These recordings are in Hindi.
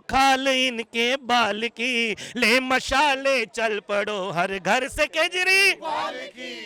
खाल इनके बाल की, ले मशाले चल पड़ो हर घर से केजरी,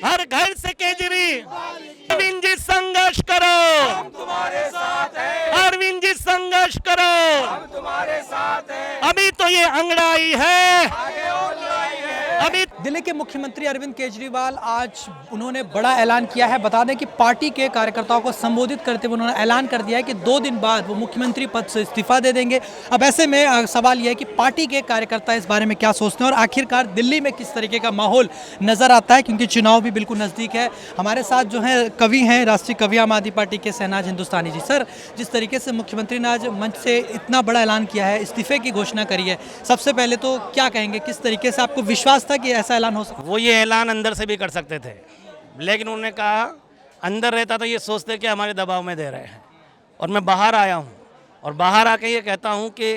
हर घर से केजरी। अरविंद जी संघर्ष करो, हम तुम्हारे साथ हैं, अरविंद जी संघर्ष करो, हम तुम्हारे साथ हैं, अभी तो ये अंगड़ाई है, आगे और लड़ाई है। अभी दिल्ली के मुख्यमंत्री अरविंद केजरीवाल आज उन्होंने बड़ा ऐलान किया है। बता दें कि पार्टी के कार्यकर्ताओं को संबोधित करते हुए उन्होंने ऐलान कर दिया है कि 2 दिन बाद वो मुख्यमंत्री पद से इस्तीफा दे देंगे। अब ऐसे में सवाल यह है कि पार्टी के कार्यकर्ता इस बारे में क्या सोचते हैं और आखिरकार दिल्ली में किस तरीके का माहौल नजर आता है, क्योंकि चुनाव भी बिल्कुल नज़दीक है। हमारे साथ जो है कवि हैं, राष्ट्रीय कवि आम आदमी पार्टी के शहनाज हिंदुस्तानी जी। सर, जिस तरीके से मुख्यमंत्री ने आज मंच से इतना बड़ा ऐलान किया है, इस्तीफे की घोषणा करी है, सबसे पहले तो क्या कहेंगे, किस तरीके से आपको विश्वास था कि ऐसा ऐलान हो सकता? वो ये ऐलान अंदर से भी कर सकते थे, लेकिन उन्होंने कहा अंदर रहता तो ये सोचते कि हमारे दबाव में दे रहे हैं, और मैं बाहर आया हूँ और बाहर आके ये कहता हूँ कि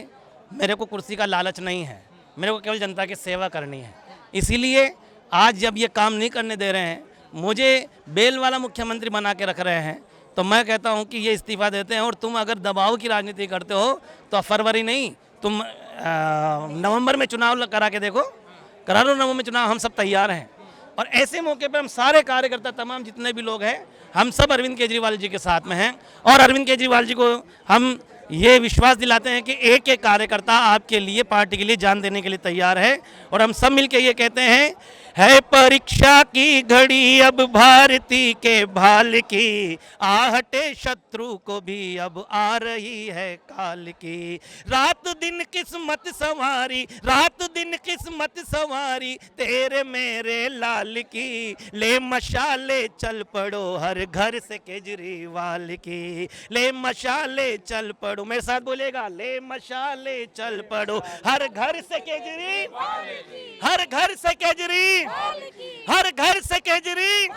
मेरे को कुर्सी का लालच नहीं है, मेरे को केवल जनता की सेवा करनी है। इसीलिए आज जब ये काम नहीं करने दे रहे हैं, मुझे बेल वाला मुख्यमंत्री बना के रख रहे हैं, तो मैं कहता हूँ कि ये इस्तीफा देते हैं। और तुम अगर दबाव की राजनीति करते हो तो फरवरी नहीं, तुम नवंबर में चुनाव करा के देखो, करा लो नवंबर में चुनाव, हम सब तैयार हैं। और ऐसे मौके पर हम सारे कार्यकर्ता, तमाम जितने भी लोग हैं, हम सब अरविंद केजरीवाल जी के साथ में हैं। और अरविंद केजरीवाल जी को हम ये विश्वास दिलाते हैं कि एक एक कार्यकर्ता आपके लिए, पार्टी के लिए जान देने के लिए तैयार है। और हम सब मिलकर ये कहते हैं, है परीक्षा की घड़ी अब भारती के भाल की, आहटे शत्रु को भी अब आ रही है काल की। रात दिन किस्मत सवारी, रात दिन किस्मत सवारी, तेरे मेरे लाल की, ले मशाले चल पड़ो हर घर से केजरीवाल की, ले मशाले चल पड़ो, मेरे साथ बोलेगा, ले मशाले चल पड़ो हर घर से केजरी, हर घर से केजरी, हर घर से केजरी,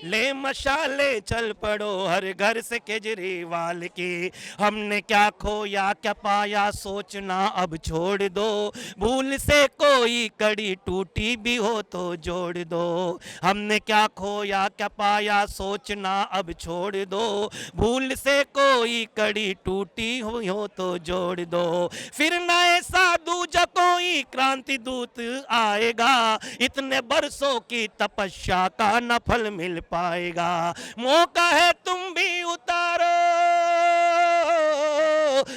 ले मशाले चल पड़ो हर घर से केजरीवाल की। हमने क्या खोया क्या पाया सोचना अब छोड़ दो, भूल से कोई कड़ी टूटी भी हो तो जोड़ दो। हमने क्या खोया क्या पाया सोचना अब छोड़ दो, भूल से कोई कड़ी टूटी हो तो जोड़ दो। फिर नए साधु जब कोई क्रांति दूत आएगा, इतने बरसों की तपस्या का न फल मिल पाएगा। मौका है तुम भी उतारो,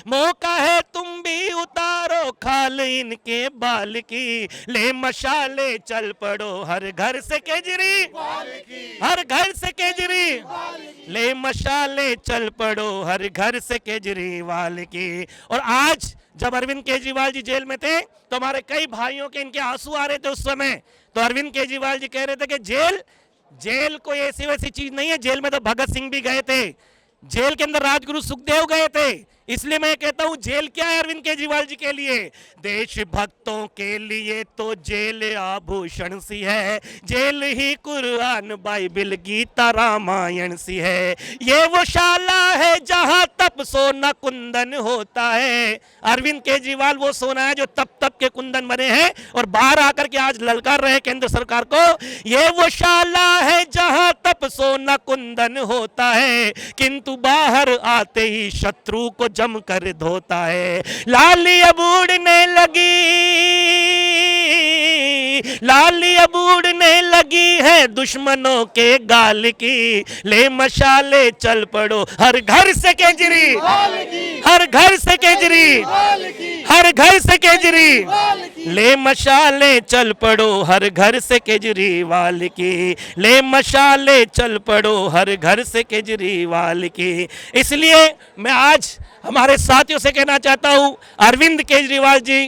मौका है तुम भी उतारो खाल इनके बाल की, ले मशाले चल पड़ो हर घर से केजरी, हर घर से केजरी, ले मशाले चल पड़ो हर घर से केजरीवाल की। और आज जब अरविंद केजरीवाल जी जेल में थे तो हमारे कई भाइयों के इनके आंसू आ रहे थे उस समय, तो अरविंद केजरीवाल जी कह रहे थे कि जेल कोई ऐसी वैसी चीज नहीं है, जेल में तो भगत सिंह भी गए थे, जेल के अंदर राजगुरु सुखदेव गए थे। इसलिए मैं कहता हूं जेल क्या है अरविंद केजरीवाल जी के लिए, देशभक्तों के लिए तो जेल आभूषण सी है, जेल ही कुरान बाइबिल गीता रामायण सी है। ये वो शाला है जहां तप सोना कुंदन होता है। अरविंद केजरीवाल वो सोना है जो तप तप के कुंदन बने हैं और बाहर आकर के आज ललकार रहे केंद्र सरकार को। ये वो शाला है जहां तप सोना कुंदन होता है, किंतु बाहर आते ही शत्रु को जम कर धोता है। लाली अब उड़ने लगी, लाली अब उड़ने लगी है दुश्मनों के गाल की, ले मशाले चल पड़ो हर घर से केजरी, हर घर से केजरी, हर घर से केजरी, ले मशाले चल पड़ो हर घर से केजरीवाल की, ले मशाले चल पड़ो हर घर से केजरीवाल की। इसलिए मैं आज हमारे साथियों से कहना चाहता हूं, अरविंद केजरीवाल जी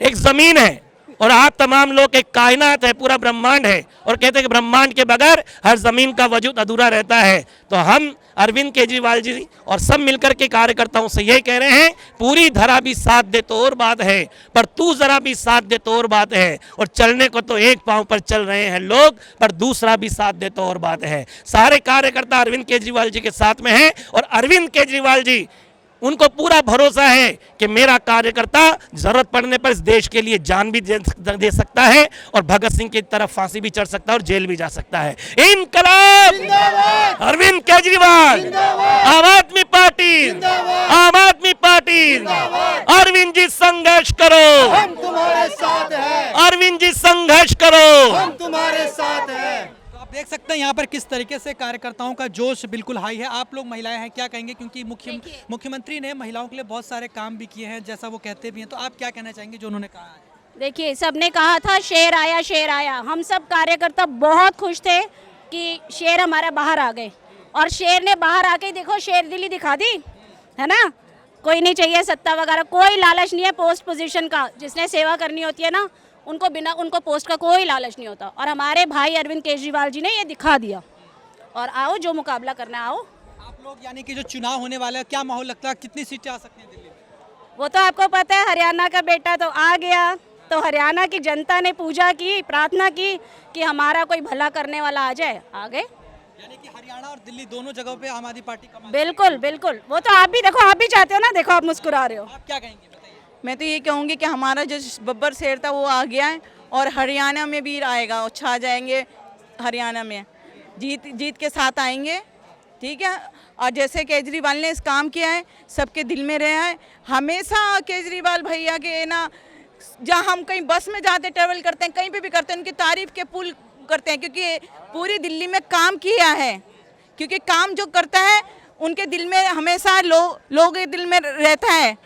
एक जमीन है और आप तमाम लोग एक कायनात है, पूरा ब्रह्मांड है, और कहते हैं कि ब्रह्मांड के बगैर हर जमीन का वजूद अधूरा रहता है। तो हम अरविंद केजरीवाल जी और सब मिलकर के कार्यकर्ताओं से यही कह रहे हैं, पूरी धरा भी साथ दे तो और बात है, पर तू जरा भी साथ दे तो और बात है। और चलने को तो एक पांव पर चल रहे हैं लोग, पर दूसरा भी साथ दे तो और बात है। सारे कार्यकर्ता अरविंद केजरीवाल जी के साथ में हैं और अरविंद केजरीवाल जी, उनको पूरा भरोसा है कि मेरा कार्यकर्ता जरूरत पड़ने पर इस देश के लिए जान भी दे सकता है और भगत सिंह की तरफ फांसी भी चढ़ सकता है और जेल भी जा सकता है। इंकलाब अरविंद केजरीवाल, आम आदमी पार्टी, आम आदमी पार्टी, अरविंद जी संघ करो, हम तुम्हारे साथ हैं, अरविंद जी संघर्ष करो। हम तुम्हारे साथ हैं। तो आप देख सकते हैं यहाँ पर किस तरीके से कार्यकर्ताओं का जोश बिल्कुल हाई है। आप लोग महिलाएं हैं, क्या कहेंगे? क्योंकि मुख्यमंत्री ने महिलाओं के लिए बहुत सारे काम भी किए हैं, जैसा वो कहते भी हैं, तो आप क्या कहना चाहेंगे जो उन्होंने कहा है? देखिए, सबने कहा था शेर आया शेर आया। हम सब कार्यकर्ता बहुत खुश थे कि शेर हमारा बाहर आ गए, और शेर ने बाहर आके देखो शेर दिली दिखा दी, है ना। कोई नहीं चाहिए सत्ता वगैरह, कोई लालच नहीं है पोस्ट पोजीशन का। जिसने सेवा करनी होती है ना, उनको पोस्ट का कोई लालच नहीं होता। और हमारे भाई अरविंद केजरीवाल जी ने ये दिखा दिया। और आओ, जो मुकाबला करना है आओ। आप लोग यानी कि जो चुनाव होने वाला है, क्या माहौल लगता है, कितनी सीटें आ सकती हैं दिल्ली में? वो तो आपको पता है, हरियाणा का बेटा तो आ गया, तो हरियाणा की जनता ने पूजा की, प्रार्थना की कि हमारा कोई भला करने वाला आ जाए, आ गए। यानी कि हरियाणा और दिल्ली दोनों जगहों पे आम आदमी पार्टी कमा। बिल्कुल बिल्कुल, वो तो आप भी देखो, आप भी चाहते हो ना, देखो आप मुस्कुरा रहे हो। आप क्या कहेंगे, बताइए। मैं तो ये कहूँगी कि हमारा जो बब्बर शेर था वो आ गया है, और हरियाणा में भी आएगा, और छा जाएंगे हरियाणा में, जीत के साथ आएंगे, ठीक है। और जैसे केजरीवाल ने इस काम किया है, सबके दिल में रहा है हमेशा। केजरीवाल भैया के ना, जहाँ हम कहीं बस में जाते, ट्रेवल करते हैं, कहीं पे भी करते हैं, उनकी तारीफ के पुल करते हैं, क्योंकि पूरी दिल्ली में काम किया है। क्योंकि काम जो करता है उनके दिल में हमेशा लोगों के दिल में रहता है,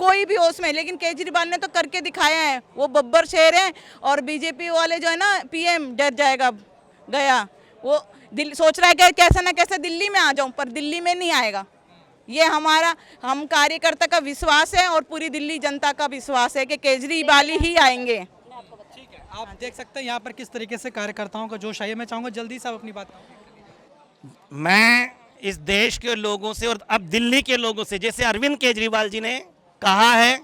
कोई भी हो उसमें। लेकिन केजरीवाल ने तो करके दिखाया है, वो बब्बर शेर है। और बीजेपी वाले जो है ना, पीएम डर जाएगा गया, वो सोच रहा है कि कैसे ना कैसे दिल्ली में आ जाऊं, पर दिल्ली में नहीं आएगा। ये हम कार्यकर्ता का विश्वास है, और पूरी दिल्ली जनता का विश्वास है कि केजरीवाल ही आएंगे। ठीक है, आप देख सकते हैं यहाँ पर किस तरीके से कार्यकर्ताओं का जोश है। मैं चाहूँगा जल्दी से आप अपनी बात करें। मैं इस देश के लोगों से और अब दिल्ली के लोगों से, जैसे अरविंद केजरीवाल जी ने कहा है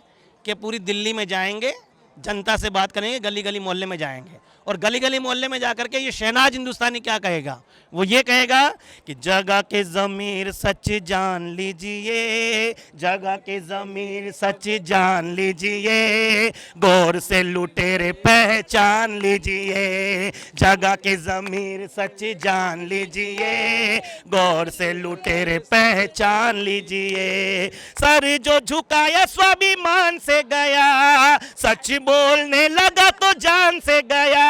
कि पूरी दिल्ली में जाएंगे, जनता से बात करेंगे, गली गली मोहल्ले में जाएंगे, और गली गली मोहल्ले में जाकर के ये शहनाज हिंदुस्तानी क्या कहेगा? वो ये कहेगा कि जगह के ज़मीर सच जान लीजिए, जगह के ज़मीर सच जान लीजिए, गौर से लुटेरे पहचान लीजिए, जगह के ज़मीर सच जान लीजिए, गौर से लुटेरे पहचान लीजिए। सर जो झुकाया स्वाभिमान से गया, सच बोलने लगा तो जान से गया,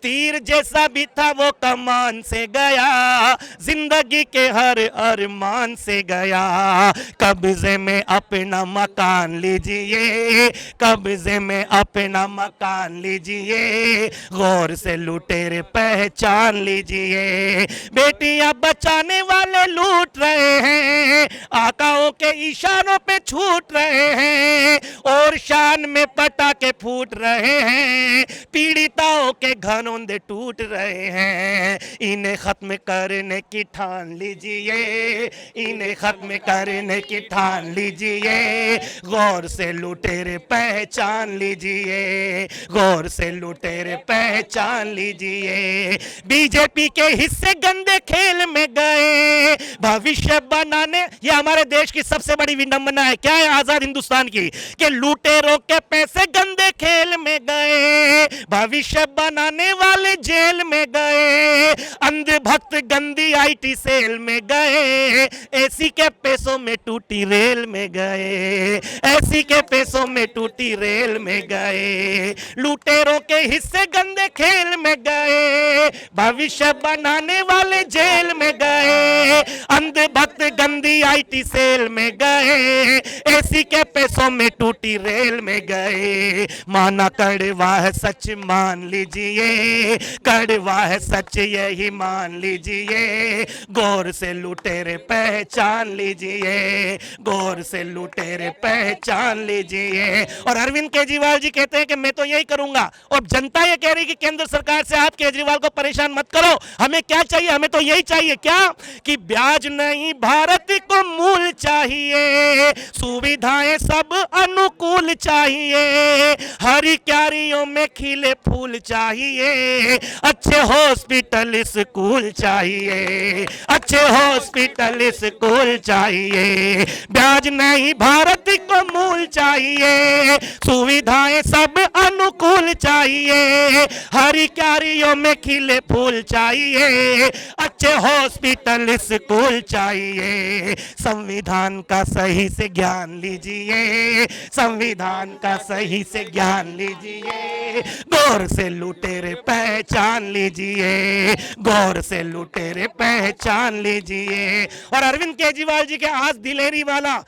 तीर जैसा भी था वो कमान से गया, जिंदगी के हर अरमान से गया। कब्जे में अपना मकान लीजिए, कब्जे में अपना मकान लीजिए, गौर से लुटेरे पहचान लीजिए। बेटियां बचाने वाले लूट रहे हैं, आकाओं के इशारों पे छूट रहे हैं, और शान में पटाखे फूट रहे हैं, पीड़िताओं के घनौंदे टूट रहे हैं। इन्हें खत्म करने की ठान लीजिए, इन्हें खत्म करने की ठान लीजिए, गौर से लुटेरे पहचान लीजिए, गौर से लुटेरे पहचान लीजिए। बीजेपी के हिस्से गंदे खेल में गए, भविष्य बनाने, ये हमारे देश की सबसे बड़ी विडंबना है। क्या है आजाद हिंदुस्तान की? कि लुटेरों के पैसे गंदे खेल में गए, भविष्य बनाने वाले जेल में गए, अंधभक्त गंदी आईटी सेल में गए, एसी के पैसों में टूटी रेल में गए, एसी के पैसों में टूटी रेल में गए। लुटेरों के हिस्से गंदे खेल में गए, भविष्य बनाने वाले जेल में गए, अंधभक्त गंदी आईटी सेल में गए, एसी के पैसों में टूटी रेल में गए। माना कड़वा है सच मान लीजिए, कड़वा है सच यही मान लीजिए, गौर से लुटेरे पहचान लीजिए, गौर से लुटेरे पहचान लीजिए। और अरविंद केजरीवाल जी कहते हैं कि मैं तो यही करूंगा, और जनता ये कह रही कि केंद्र सरकार से आप केजरीवाल को परेशान मत करो, हमें क्या चाहिए? हमें तो यही चाहिए, क्या? कि ब्याज नहीं भारत को मूल चाहिए, सुविधाएं सब अनुकूल चाहिए, हरी क्यारियों में खिले फूल चाहिए, अच्छे हॉस्पिटल स्कूल चाहिए, अच्छे हॉस्पिटल स्कूल चाहिए। ब्याज नहीं भारत को मूल चाहिए, सुविधाएं सब अनुकूल चाहिए, हरी क्यारियों में खिले फूल चाहिए, अच्छे हॉस्पिटल स्कूल चाहिए। संविधान का सही से ज्ञान लीजिए, संविधान का सही से ज्ञान लीजिए, गौर से लुटेरे पहचान लीजिए, गौर से लुटेरे पहचान लीजिए। और अरविंद केजरीवाल जी के आज दिलेरी वाला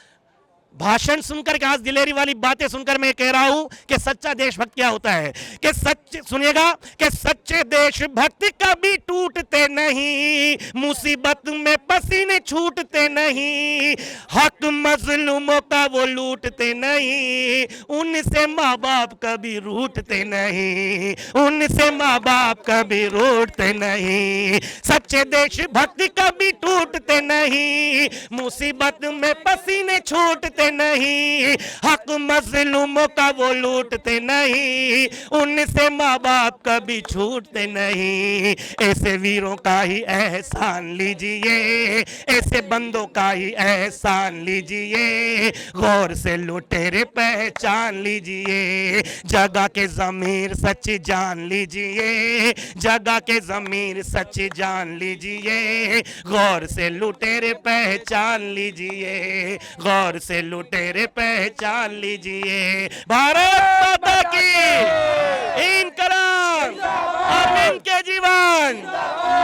भाषण सुनकर के, आज दिलेरी वाली बातें सुनकर मैं कह रहा हूं कि सच्चा देशभक्त क्या होता है, कि सच सुनिएगा कि सच्चे देशभक्त कभी टूटते नहीं, मुसीबत में पसीने छूटते नहीं, हक मजलूमों का वो लूटते नहीं, उनसे माँ बाप कभी रूठते नहीं, उनसे माँ बाप कभी रूठते नहीं। सच्चे देशभक्त कभी टूटते नहीं, मुसीबत में पसीने छूटते नहीं, हक मजलूमों का वो लूटते नहीं, उनसे माँ बाप कभी छूटते नहीं। ऐसे वीरों का ही एहसान लीजिए, ऐसे बंदों का ही एहसान लीजिए, गौर से लुटेरे पहचान लीजिए, जगह के ज़मीर सच्ची जान लीजिए, जगह के ज़मीर सच्ची जान लीजिए, गौर से लुटेरे पहचान लीजिए, गौर से लुटेरे पहचान लीजिए। भारत माता की इनकलाब, अरविंद केजरीवाल,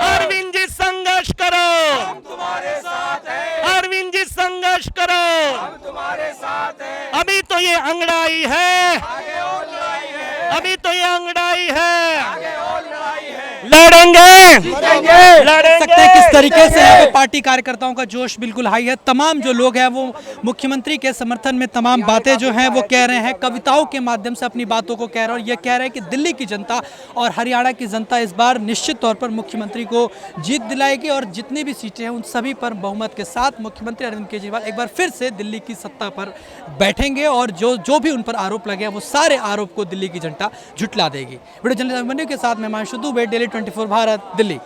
अरविंद जी संघर्ष करो, हम तुम्हारे साथ हैं, अरविंद जी संघर्ष करो। हम तुम्हारे साथ हैं। अभी तो ये अंगड़ाई है, आगे और लड़ाई है, अभी तो ये अंगड़ाई है, आगे और लड़ाई है। लड़ेंगे, देख सकते हैं किस तरीके से यहाँ पे पार्टी कार्यकर्ताओं का जोश बिल्कुल हाई है। तमाम जो लोग हैं वो मुख्यमंत्री के समर्थन में तमाम बातें जो हैं वो कह रहे हैं, कविताओं के माध्यम से अपनी बातों को कह रहे हैं, और ये कह रहे हैं कि दिल्ली की जनता और हरियाणा की जनता इस बार निश्चित तौर पर मुख्यमंत्री को जीत दिलाएगी, और जितनी भी सीटें हैं उन सभी पर बहुमत के साथ मुख्यमंत्री अरविंद केजरीवाल एक बार फिर से दिल्ली की सत्ता पर बैठेंगे, और जो भी उन पर आरोप लगे हैं वो सारे आरोप को दिल्ली की जनता झुटला देगी। वीडियो जर्नलिस्ट अभिमन्यु के साथ मैं हिमांशु दुबे, डेली 24 भारत, दिल्ली।